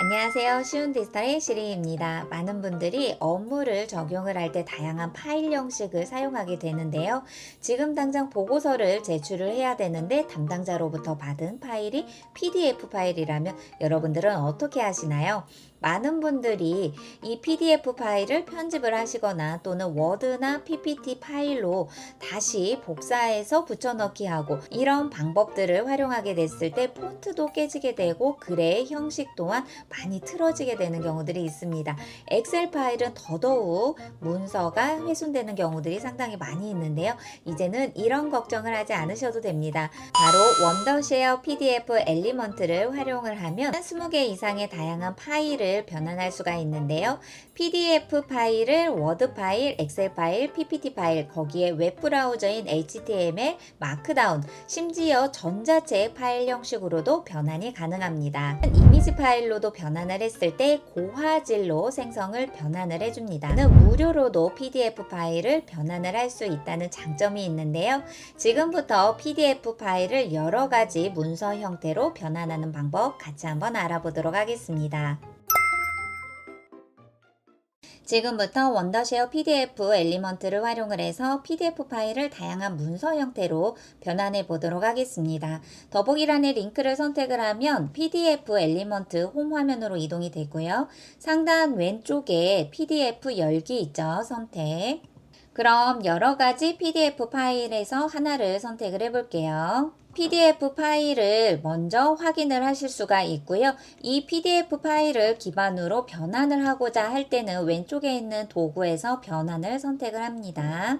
안녕하세요. 쉬운 디지털의 시리입니다. 많은 분들이 업무를 적용을 할 때 다양한 파일 형식을 사용하게 되는데요. 지금 당장 보고서를 제출을 해야 되는데 담당자로부터 받은 파일이 PDF 파일이라면 여러분들은 어떻게 하시나요? 많은 분들이 이 PDF 파일을 편집을 하시거나 또는 워드나 PPT 파일로 다시 복사해서 붙여넣기 하고 이런 방법들을 활용하게 됐을 때 폰트도 깨지게 되고 글의 형식 또한 많이 틀어지게 되는 경우들이 있습니다. 엑셀 파일은 더더욱 문서가 훼손되는 경우들이 상당히 많이 있는데요. 이제는 이런 걱정을 하지 않으셔도 됩니다. 바로 원더쉐어 PDF 엘리먼트를 활용을 하면 20개 이상의 다양한 파일을 변환할 수가 있는데요. PDF 파일을 워드 파일, 엑셀 파일, PPT 파일, 거기에 웹브라우저인 HTML, 마크다운, 심지어 전자책 파일 형식으로도 변환이 가능합니다. 이미지 파일로도 변환을 했을 때 고화질로 생성을 변환을 해줍니다. 무료로도 PDF 파일을 변환을 할 수 있다는 장점이 있는데요. 지금부터 PDF 파일을 여러 가지 문서 형태로 변환하는 방법 같이 한번 알아보도록 하겠습니다. 지금부터 원더쉐어 PDF 엘리먼트를 활용을 해서 PDF 파일을 다양한 문서 형태로 변환해 보도록 하겠습니다. 더보기란의 링크를 선택을 하면 PDF 엘리먼트 홈 화면으로 이동이 되고요. 상단 왼쪽에 PDF 열기 있죠. 선택. 그럼 여러 가지 PDF 파일에서 하나를 선택을 해 볼게요. PDF 파일을 먼저 확인을 하실 수가 있고요. 이 PDF 파일을 기반으로 변환을 하고자 할 때는 왼쪽에 있는 도구에서 변환을 선택을 합니다.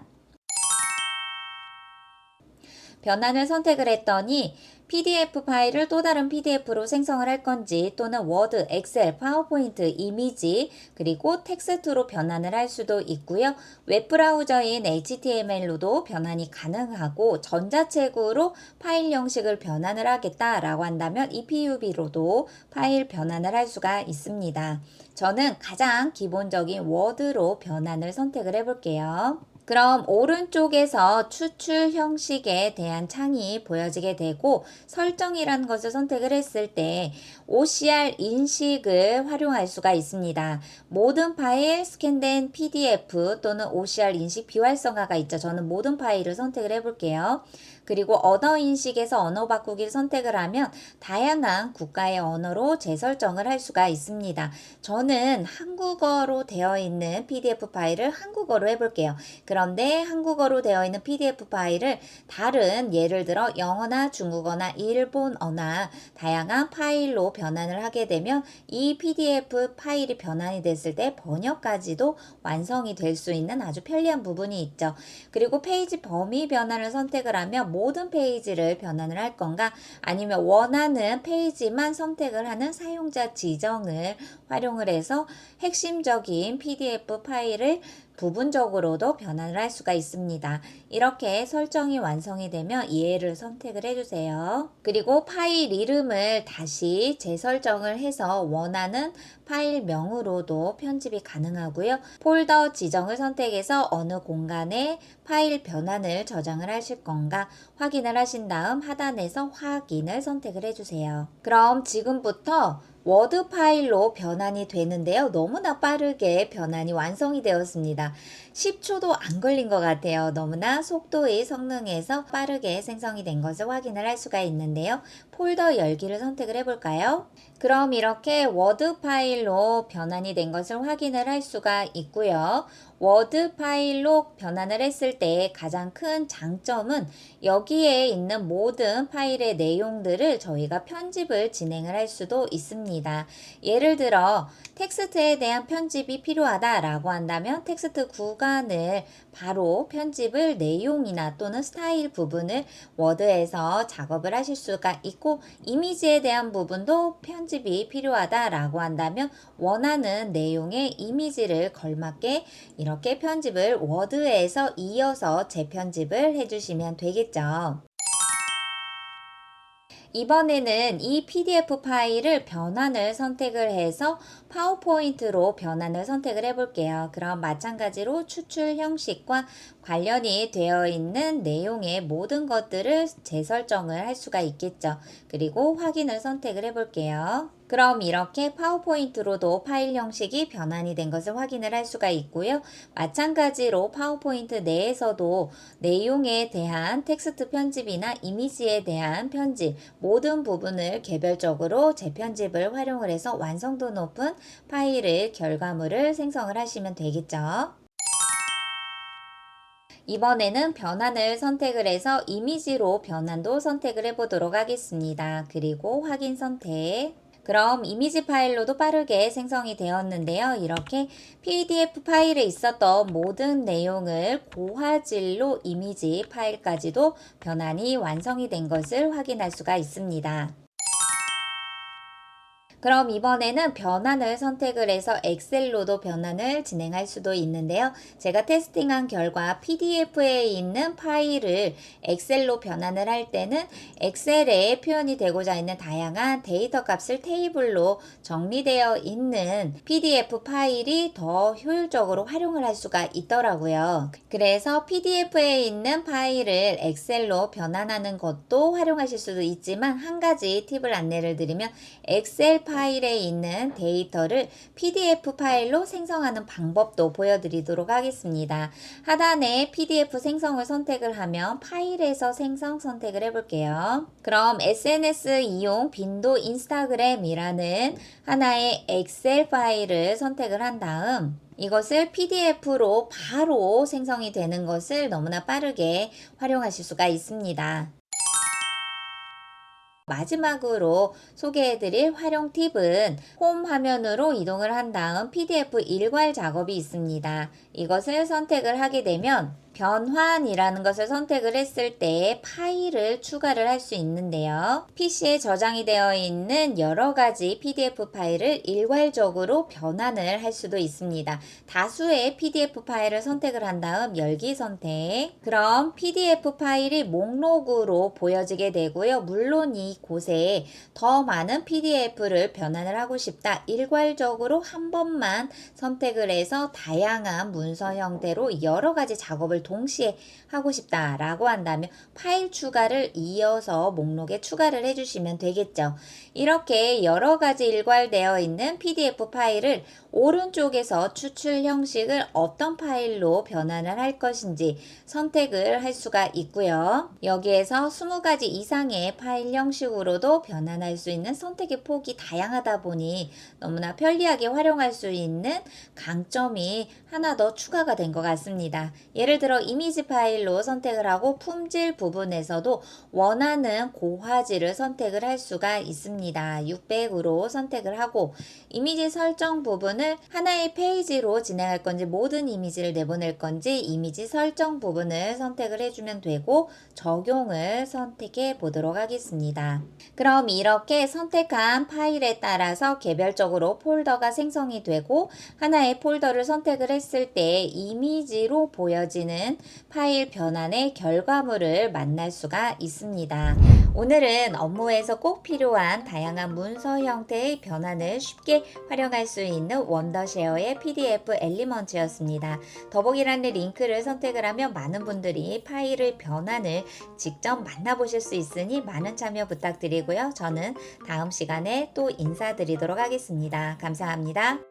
변환을 선택을 했더니 PDF 파일을 또 다른 PDF로 생성을 할 건지 또는 워드, 엑셀, 파워포인트, 이미지 그리고 텍스트로 변환을 할 수도 있고요. 웹브라우저인 HTML로도 변환이 가능하고 전자책으로 파일 형식을 변환을 하겠다라고 한다면 EPUB로도 파일 변환을 할 수가 있습니다. 저는 가장 기본적인 워드로 변환을 선택을 해볼게요. 그럼 오른쪽에서 추출 형식에 대한 창이 보여지게 되고 설정이라는 것을 선택을 했을 때 OCR 인식을 활용할 수가 있습니다. 모든 파일 스캔된 PDF 또는 OCR 인식 비활성화가 있죠. 저는 모든 파일을 선택을 해볼게요. 그리고 언어 인식에서 언어 바꾸기를 선택을 하면 다양한 국가의 언어로 재설정을 할 수가 있습니다. 저는 한국어로 되어 있는 PDF 파일을 한국어로 해볼게요. 그런데 한국어로 되어 있는 PDF 파일을 다른 예를 들어 영어나 중국어나 일본어나 다양한 파일로 변환을 하게 되면 이 PDF 파일이 변환이 됐을 때 번역까지도 완성이 될 수 있는 아주 편리한 부분이 있죠. 그리고 페이지 범위 변환을 선택을 하면 모든 페이지를 변환을 할 건가 아니면 원하는 페이지만 선택을 하는 사용자 지정을 활용을 해서 핵심적인 PDF 파일을 부분적으로도 변환을 할 수가 있습니다. 이렇게 설정이 완성이 되면 얘를 선택을 해주세요. 그리고 파일 이름을 다시 재설정을 해서 원하는 파일명으로도 편집이 가능하고요. 폴더 지정을 선택해서 어느 공간에 파일 변환을 저장을 하실 건가 확인을 하신 다음 하단에서 확인을 선택을 해주세요. 그럼 지금부터 워드 파일로 변환이 되는데요. 너무나 빠르게 변환이 완성이 되었습니다. 10초도 안 걸린 것 같아요. 너무나 속도의 성능에서 빠르게 생성이 된 것을 확인을 할 수가 있는데요. 폴더 열기를 선택을 해볼까요? 그럼 이렇게 워드 파일로 변환이 된 것을 확인을 할 수가 있고요. 워드 파일로 변환을 했을 때 가장 큰 장점은 여기에 있는 모든 파일의 내용들을 저희가 편집을 진행을 할 수도 있습니다. 예를 들어 텍스트에 대한 편집이 필요하다라고 한다면 텍스트 구간을 바로 편집을 내용이나 또는 스타일 부분을 워드에서 작업을 하실 수가 있고 이미지에 대한 부분도 편집이 필요하다라고 한다면 원하는 내용의 이미지를 걸맞게 이렇게 편집을 워드에서 이어서 재편집을 해주시면 되겠죠. 이번에는 이 PDF 파일을 변환을 선택을 해서 파워포인트로 변환을 선택을 해볼게요. 그럼 마찬가지로 추출 형식과 관련이 되어 있는 내용의 모든 것들을 재설정을 할 수가 있겠죠. 그리고 확인을 선택을 해볼게요. 그럼 이렇게 파워포인트로도 파일 형식이 변환이 된 것을 확인을 할 수가 있고요. 마찬가지로 파워포인트 내에서도 내용에 대한 텍스트 편집이나 이미지에 대한 편집, 모든 부분을 개별적으로 재편집을 활용을 해서 완성도 높은 파일을, 결과물을 생성을 하시면 되겠죠. 이번에는 변환을 선택을 해서 이미지로 변환도 선택을 해보도록 하겠습니다. 그리고 확인 선택. 그럼 이미지 파일로도 빠르게 생성이 되었는데요. 이렇게 PDF 파일에 있었던 모든 내용을 고화질로 이미지 파일까지도 변환이 완성이 된 것을 확인할 수가 있습니다. 그럼 이번에는 변환을 선택을 해서 엑셀로도 변환을 진행할 수도 있는데요. 제가 테스팅한 결과 PDF에 있는 파일을 엑셀로 변환을 할 때는 엑셀에 표현이 되고자 있는 다양한 데이터 값을 테이블로 정리되어 있는 PDF 파일이 더 효율적으로 활용을 할 수가 있더라고요. 그래서 PDF에 있는 파일을 엑셀로 변환하는 것도 활용하실 수도 있지만, 한 가지 팁을 안내를 드리면 엑셀 파일에 있는 데이터를 PDF 파일로 생성하는 방법도 보여드리도록 하겠습니다. 하단에 PDF 생성을 선택을 하면 파일에서 생성 선택을 해볼게요. 그럼 SNS 이용 빈도 인스타그램이라는 하나의 엑셀 파일을 선택을 한 다음 이것을 PDF로 바로 생성이 되는 것을 너무나 빠르게 활용하실 수가 있습니다. 마지막으로 소개해드릴 활용 팁은 홈 화면으로 이동을 한 다음 PDF 일괄 작업이 있습니다. 이것을 선택을 하게 되면 변환이라는 것을 선택을 했을 때 파일을 추가를 할 수 있는데요. PC에 저장이 되어 있는 여러 가지 PDF 파일을 일괄적으로 변환을 할 수도 있습니다. 다수의 PDF 파일을 선택을 한 다음 열기 선택. 그럼 PDF 파일이 목록으로 보여지게 되고요. 물론 이곳에 더 많은 PDF를 변환을 하고 싶다, 일괄적으로 한 번만 선택을 해서 다양한 문서 형태로 여러 가지 작업을 동시에 하고 싶다라고 한다면 파일 추가를 이어서 목록에 추가를 해주시면 되겠죠. 이렇게 여러 가지 일괄되어 있는 PDF 파일을 오른쪽에서 추출 형식을 어떤 파일로 변환을 할 것인지 선택을 할 수가 있고요. 여기에서 20가지 이상의 파일 형식으로도 변환할 수 있는 선택의 폭이 다양하다 보니 너무나 편리하게 활용할 수 있는 강점이 하나 더 추가가 된 것 같습니다. 예를 들어 이미지 파일로 선택을 하고 품질 부분에서도 원하는 고화질을 선택을 할 수가 있습니다. 600으로 선택을 하고 이미지 설정 부분을 하나의 페이지로 진행할 건지 모든 이미지를 내보낼 건지 이미지 설정 부분을 선택을 해주면 되고 적용을 선택해 보도록 하겠습니다. 그럼 이렇게 선택한 파일에 따라서 개별적으로 폴더가 생성이 되고 하나의 폴더를 선택을 했을 때 이미지로 보여지는 파일 변환의 결과물을 만날 수가 있습니다. 오늘은 업무에서 꼭 필요한 다양한 문서 형태의 변환을 쉽게 활용할 수 있는 원더쉐어의 PDF 엘리먼트였습니다. 더보기란의 링크를 선택을 하면 많은 분들이 파일을 변환을 직접 만나보실 수 있으니 많은 참여 부탁드리고요. 저는 다음 시간에 또 인사드리도록 하겠습니다. 감사합니다.